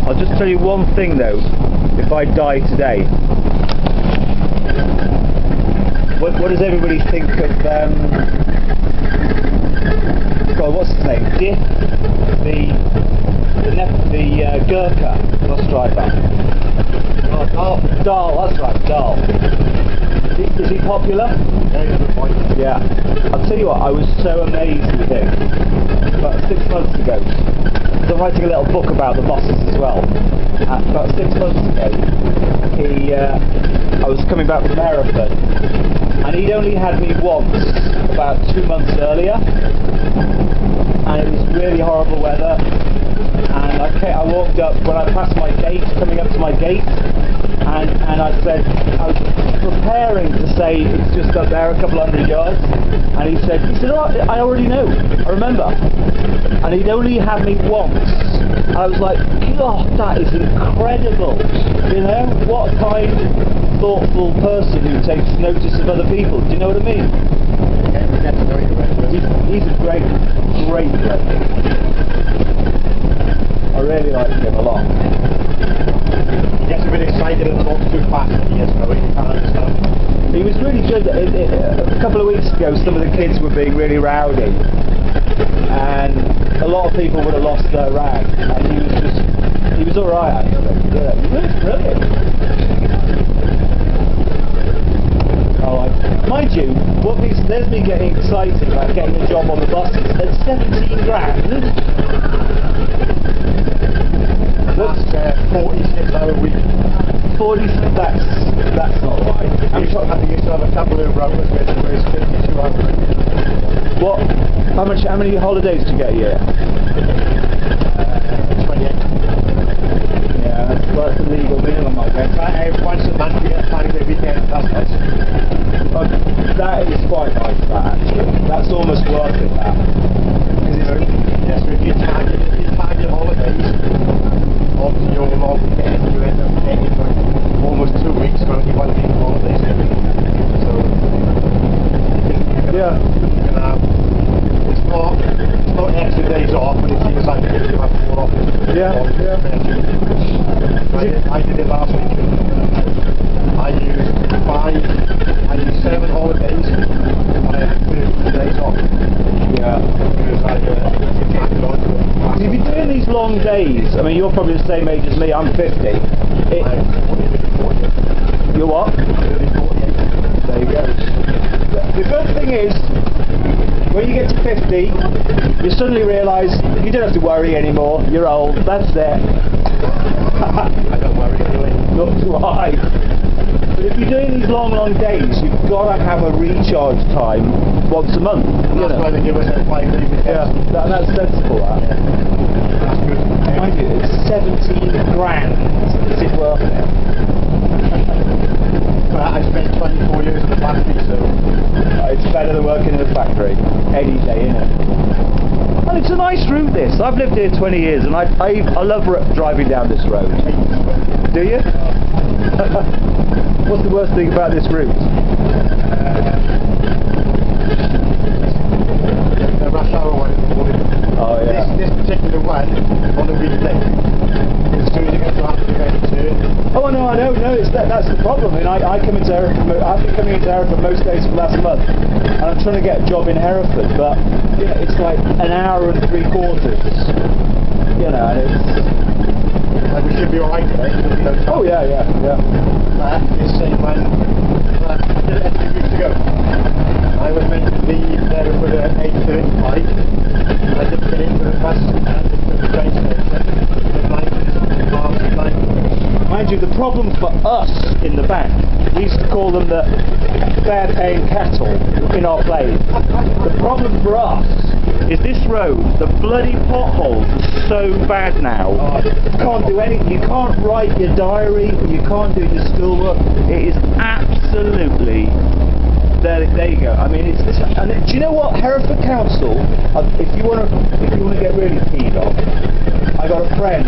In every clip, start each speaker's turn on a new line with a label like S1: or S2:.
S1: I'll just tell you one thing though. If I die today, what does everybody think of God, what's his name? Dick, the Gurkha bus driver. Oh, Dahl, that's right, Dahl. Is he popular? Yeah. I'll tell you what, I was so amazed with him about 6 months ago. I'm writing a little book about the bosses as well. About 6 months ago, I was coming back from Hereford, and he'd only had me once about 2 months earlier, and it was really horrible weather. And I walked up when I passed my gate, coming up to my gate, and I said, I was preparing to say it's just up there a couple hundred yards, and he said, oh, I already know, I remember. And he'd only had me once. I was like, God, that is incredible. You know, what kind, thoughtful person who takes notice of other people. Do you know what I mean? He's a great bloke. I really like him a lot.
S2: He gets a bit excited and talks too fast. He can't understand.
S1: He was really good. A couple of weeks ago, some of the kids were being really rowdy, and a lot of people would have lost their rag, and he was all right actually. Yeah, he was brilliant. Mind you, there's me getting excited about getting a job on the buses at 17 grand.
S2: What's 46-hour week?
S1: 40. That's not right.
S2: I think you have a couple of routers where it's 52 hours.
S1: What? How many holidays do you get a year?
S2: 28.
S1: Yeah, that's the legal minimum, I guess.
S2: Once a month you get 5-day weekend. That's nice.
S1: That is quite nice, that actually. That's almost worth it, that.
S2: Yes, if you tag your holidays onto your long weekend, you end up getting almost 2 weeks for only 1 week holidays. So,
S1: yeah.
S2: It's not extra days off, but if you decide to give you have 4 off.
S1: Yeah.
S2: I did it last week. I used 7 holidays, and I had 2 days off.
S1: Yeah.
S2: Because I tagged on to it.
S1: If you're doing these long days, I mean, you're probably the same age as me, I'm 50.
S2: I'm 40.
S1: You're what?
S2: 48.
S1: There you go. The good thing is, when you get to 50, you suddenly realise you don't have to worry anymore, you're old, that's it.
S2: I don't worry anyway.
S1: Not do I. But if you're doing these long days, you've got to have a recharge time once a month.
S2: That's why they give us a 5-day weekend.
S1: Yeah, that's sensible, that.
S2: That's good.
S1: Mind you, it's 17 grand. Is it worth it?
S2: But I spent 24 years in the factory, so...
S1: It's better than working in a factory. Any day, isn't it? And it's a nice route, this. I've lived here 20 years, and I love driving down this road. Do you? What's the worst thing about this route?
S2: The rush hour one in the morning.
S1: Oh, yeah.
S2: This particular one, on a weekday, as soon as you get to have to go to...
S1: Oh, no, I know, that's the problem. I mean, I've been coming into Hereford most days for the last month, and I'm trying to get a job in Hereford, but you know, it's like an hour and 3/4. You know, and it's...
S2: we should be alright today.
S1: Oh, yeah.
S2: This same one, a few weeks ago, I was meant to leave Hereford at 8:35. I didn't get into the bus and the train station.
S1: Mind you, the problem for us in the bank, we used to call them the fair-paying cattle in our plays. The problem for us is this road, the bloody potholes are so bad now. You can't do anything, you can't write your diary, you can't do your schoolwork. It is absolutely... There you go. I mean, and do you know what? Hereford Council, if you want to get really peed off, I got a friend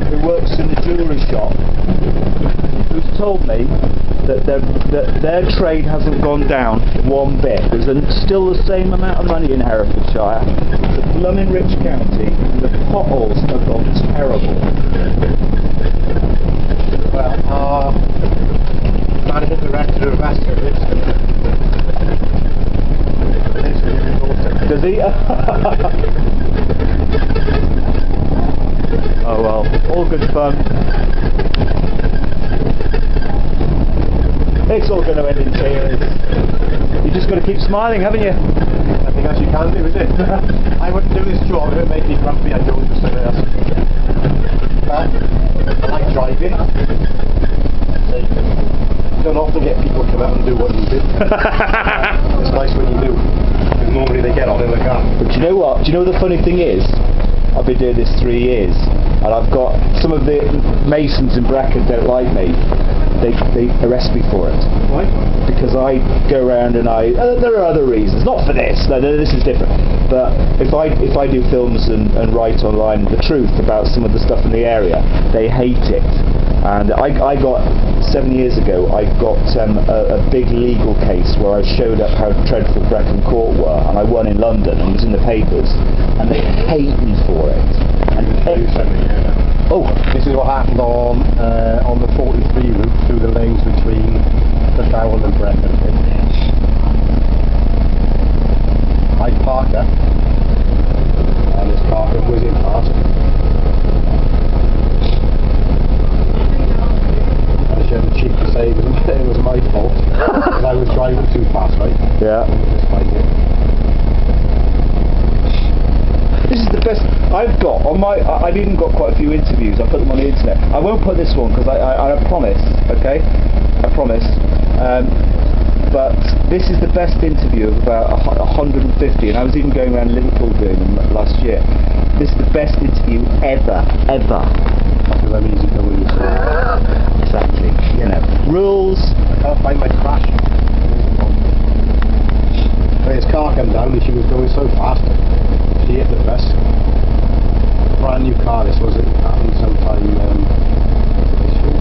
S1: who works in the jewellery shop who's told me that their trade hasn't gone down one bit. There's still the same amount of money in Herefordshire. It's a blooming rich county, and the potholes have gone terrible. all good fun. It's all going to end in tears. You just got to keep smiling, haven't you?
S2: Nothing else you can do, is it? I wouldn't do this job if it made me grumpy. I'd do it for someone else. But I like driving. You don't often get people come out and do what you do. It's nice when you do. Because normally they get on in the car.
S1: But do you know what? Do you know what the funny thing is? I've been doing this 3 years, and I've got some of the masons in Brecon don't like me. They arrest me for it.
S2: Why?
S1: Because I go around and there are other reasons, not for this. No, this is different. But if I do films and write online the truth about some of the stuff in the area, they hate it. And I got 7 years ago. I got a big legal case where I showed up how dreadful Brecon Court were, and I won in London and it was in the papers, and they hate me for it. And
S2: this is what happened on the 43 route through the lanes between Cashowell and Brecon. I parked up, and this car came whizzing past. And she had the cheek to say it was my fault because I was driving too fast, right?
S1: yeah.
S2: Despite it.
S1: This is the best I've got on my. I've even got quite a few interviews. I put them on the internet. I won't put this one because I promise. Okay, I promise. But this is the best interview of about 150, and I was even going around Liverpool doing them last year. This is the best interview ever.
S2: Because I'm easy going.
S1: Exactly. You know, rules.
S2: I can't find my crash. When his car came down and she was going so fast, she hit the bus. Brand new car this was. It happened sometime this year.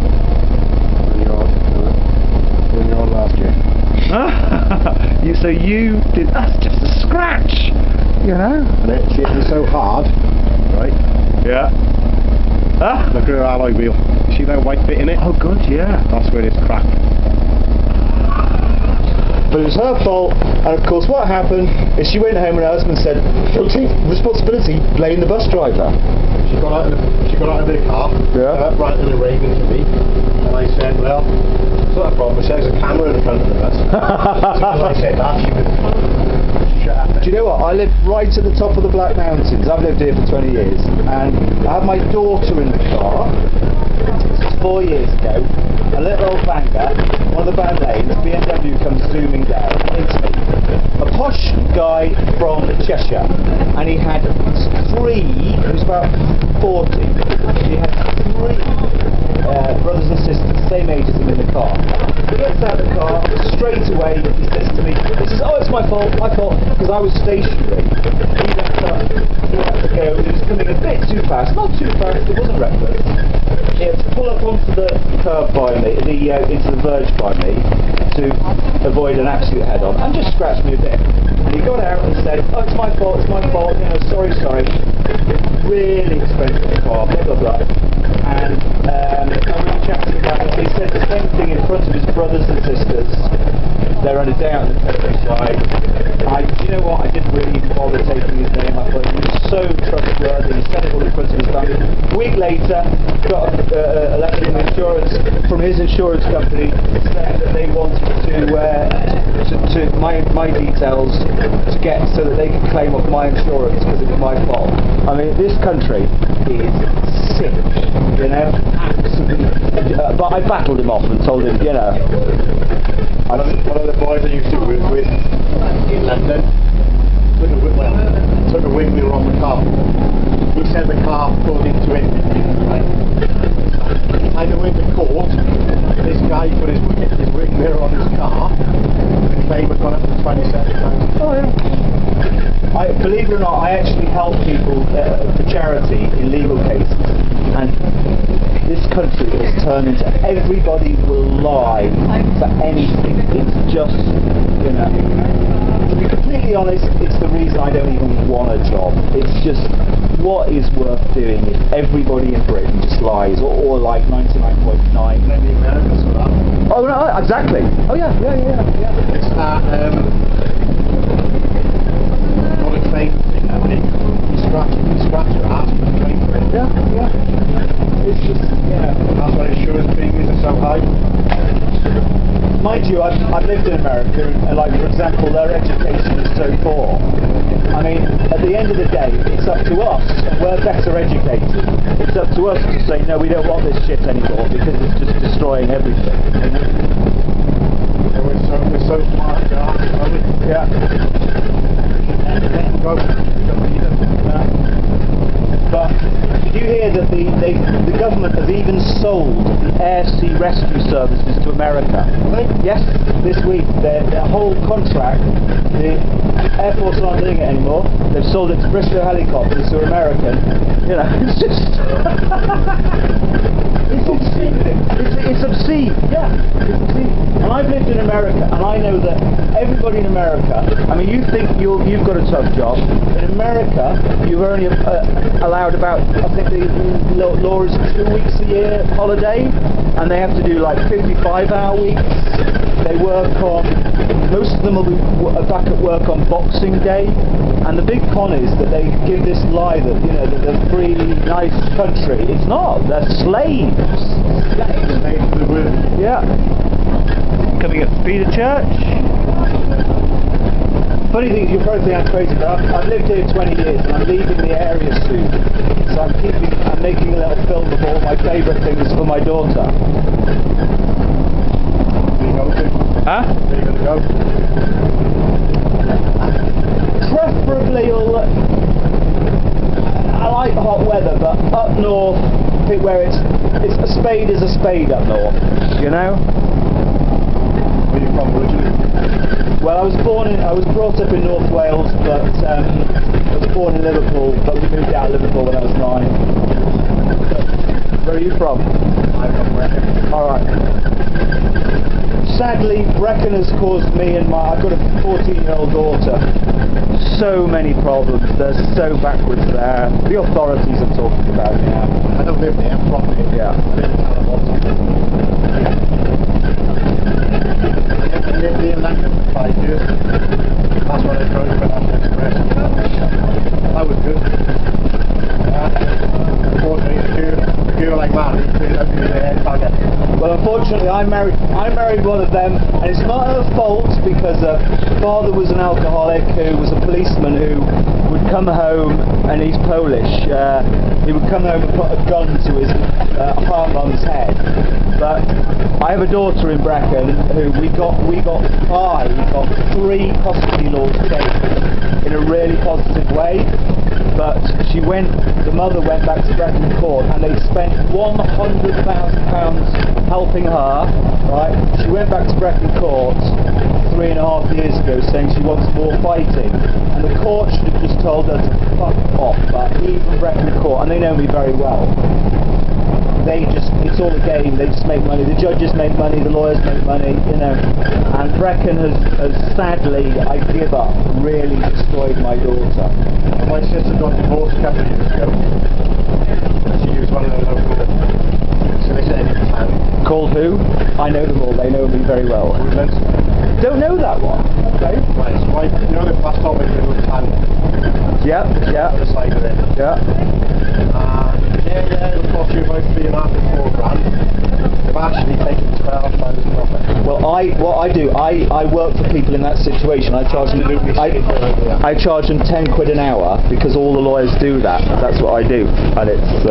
S2: When you're on last year.
S1: So you did. That's just a scratch. You know.
S2: And she hit me so hard, right?
S1: Yeah.
S2: Look at her alloy wheel. You see that white bit in it?
S1: Oh, good. Yeah.
S2: That's where it's cracked.
S1: But it was her fault, and of course what happened is she went home and her husband said, "Don't take responsibility, blame the bus driver."
S2: She got out of the car,
S1: Yeah.
S2: right in the raving to me, and I said, well, it's not a problem. She has a camera in the front of the bus. So as I said that, she would shut up.
S1: Do you know what? I live right at the top of the Black Mountains. I've lived here for 20 years, and I had my daughter in the car. This was 4 years ago. A little old banger, one of the band lanes, BMW comes zooming down into me. A posh guy from Cheshire, and he had he was about 40, he had 3 brothers and sisters, same age as him in the car. He gets out of the car, straight away he says to me, he says, "Oh, it's my fault, because I was stationary." He left up, he had to go, he was coming a bit too fast, not too fast, it wasn't reckless. He had to pull up onto the curb by me, into the verge by me, to avoid an absolute head-on, and just scratched me a bit. And he got out and said, "Oh, it's my fault, you know, sorry. Really expensive car, blah, blah, blah." And I really chatted about it. He said the same thing in front of his brothers and sisters. They're on a day out in the countryside. You know what, I didn't really bother taking his name. I thought he was so trustworthy. He said it all in front of his family. A week later, got a letter from his insurance company saying that they wanted to my details to get so that they could claim off my insurance because it was my fault. I mean, this country is sick, you know, absolutely. But I battled him off and told him, you know.
S2: One of the boys I used to work with in London took a windmill on the car. He said the car pulled into it. Right? I know in the court, this guy put his windmill on his car. The claim had gone up to £27,000.
S1: Oh, yeah. Believe it or not, I actually help people for charity in legal cases, and this country has turned into everybody will lie for anything. It's just, you know, to be completely honest, it's the reason I don't even want a job. It's just, what is worth doing if everybody in Britain just lies, or like 99.9.
S2: Maybe Americans for that.
S1: Oh no, exactly. Oh yeah.
S2: It's that not a claim thing, I mean, you scratch your ass for the claim for it.
S1: Yeah. I've lived in America, and like for example, their education is so poor. I mean, at the end of the day, it's up to us, and we're better educated. It's up to us to say, no, we don't want this shit anymore, because it's just destroying everything.
S2: We're so smart,
S1: Yeah. But did you hear that the government has even sold the air sea rescue services to America? Yes, this week their whole contract, the Air Force aren't doing it anymore. They've sold it to Bristol Helicopters, who are American. You know, it's just it's obscene. It's obscene. Yeah, it's obscene. And I've lived in America, and I know that everybody in America. I mean, you think you've got a tough job. In America, you're only allowed about, I think the law is 2 weeks a year holiday, and they have to do like 55-hour weeks. They work on, most of them will be back at work on Boxing Day, and the big con is that they give this lie that, you know, that they're a free, nice country. It's not. They're slaves.
S2: Slaves to the world.
S1: Yeah. Coming up to Peter Church. Funny thing is, you'll probably think I'm crazy, but I've lived here 20 years and I'm leaving the area soon. So I'm making a little film of all my favourite things for my daughter.
S2: Where you going to?
S1: Huh?
S2: Where you going to go?
S1: Preferably, I like hot weather, but up north, where it's a spade is a spade up north, you know?
S2: Where you from originally?
S1: Well, I was brought up in North Wales, but I was born in Liverpool, but we moved out of Liverpool when I was 9. Where are you from?
S2: I'm from Brecon.
S1: Alright. Sadly, Brecon has caused me and I've got a 14-year-old daughter so many problems. They're so backwards there. The authorities are talking about it now.
S2: I don't live there, I'm from here.
S1: Yeah.
S2: I live in I lived in London for 5 years. That's when I drove for National Express. That was good. Unfortunately, a girl like Maddie turned out to be the head bagger.
S1: Well, unfortunately, I married one of them, and it's not her fault because her father was an alcoholic who was a policeman who would come home, and he's Polish. He would come home and put a gun to his mum's head. But I have a daughter in Brecon who we got 3 custody laws changed in a really positive way. But the mother went back to Brecon Court, and they spent £100,000 helping her, right? She went back to Brecon Court 3.5 years ago saying she wants more fighting, and the court should have just told her to fuck off, but even Brecon Court, and they know me very well, it's all a game. They just make money. The judges make money, the lawyers make money, you know. And Brecon has sadly, I give up, really destroyed my daughter.
S2: My sister got divorced a couple of years ago. She was one of the local solicitors in town.
S1: Called who? I know them all. They know me very well.
S2: Woodlands.
S1: Don't know that one. Okay.
S2: Right, so you know the last time we did was town.
S1: Yeah, yeah.
S2: On the side of it.
S1: Yeah.
S2: Yeah, it would cost you about 3.5 to 4 grand. They've actually taken 12 times the profit.
S1: Well, what I do, I work for people in that situation. I charge them 10 quid an hour because all the lawyers do that. That's what I do, and it's